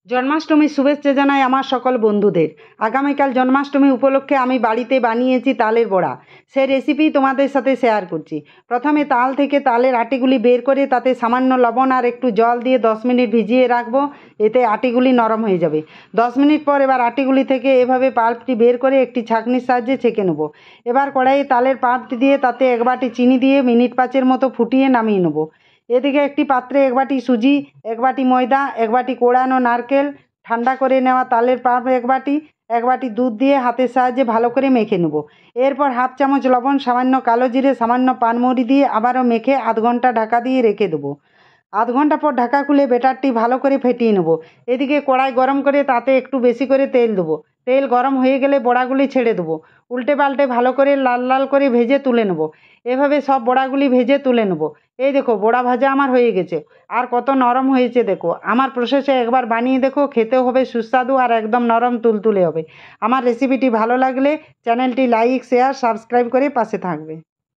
জন্মাষ্টমীর শুভেচ্ছা জানাই আমার সকল বন্ধুদের। আগামীকাল জন্মাষ্টমী উপলক্ষে আমি বাড়িতে বানিয়েছি তালের বড়া। সেই রেসিপি তোমাদের সাথে শেয়ার করছি। প্রথমে তাল থেকে তালের আটিগুলি বের করে তাতে সামান্য লবণ আর একটু জল দিয়ে 10 মিনিট ভিজিয়ে রাখবো, এতে আটিগুলি নরম হয়ে যাবে। 10 মিনিট পর এবার আটিগুলি থেকে এভাবে পাল্পটি বের করে একটি ছাঁকনির সাহায্যে ছেঁকে নেবো। এবার কড়াইয়ে তালের পাল্পটি দিয়ে তাতে 1 বাটি চিনি দিয়ে মিনিট 5 মতো ফুটিয়ে নামিয়ে নেবো। এদিকে একটি পাত্রে 1 বাটি সুজি, 1 বাটি ময়দা, 1 বাটি কোড়ানো নারকেল, ঠান্ডা করে নেওয়া তালের পাল্প 1 বাটি, 1 বাটি দুধ দিয়ে হাতের সাহায্যে ভালো করে মেখে নেব। এরপর হাফ চামচ লবণ, সামান্য কালো জিরে, সামান্য পানমৌরি দিয়ে আবারও মেখে আধ ঘন্টা ঢাকা দিয়ে রেখে দেবো। আধ ঘন্টা পর ঢাকা খুলে ব্যাটারটি ভালো করে ফেটিয়ে নেব। এদিকে কড়াই গরম করে তাতে একটু বেশি করে তেল দেবো। তেল গরম হয়ে গেলে বড়াগুলি ছেড়ে দেবো। উল্টে পাল্টে ভালো করে লাল লাল করে ভেজে তুলে নেব। এভাবে সব বড়াগুলি ভেজে তুলে নেব। এই দেখো বড়া ভাজা আমার হয়ে গেছে। আর কত নরম হয়েছে দেখো। আমার প্রসেসে একবার বানিয়ে দেখো, খেতেও হবে সুস্বাদু আর একদম নরম তুলতুলে হবে। আমার রেসিপিটি ভালো লাগলে চ্যানেলটি লাইক, শেয়ার, সাবস্ক্রাইব করে পাশে থাকবে।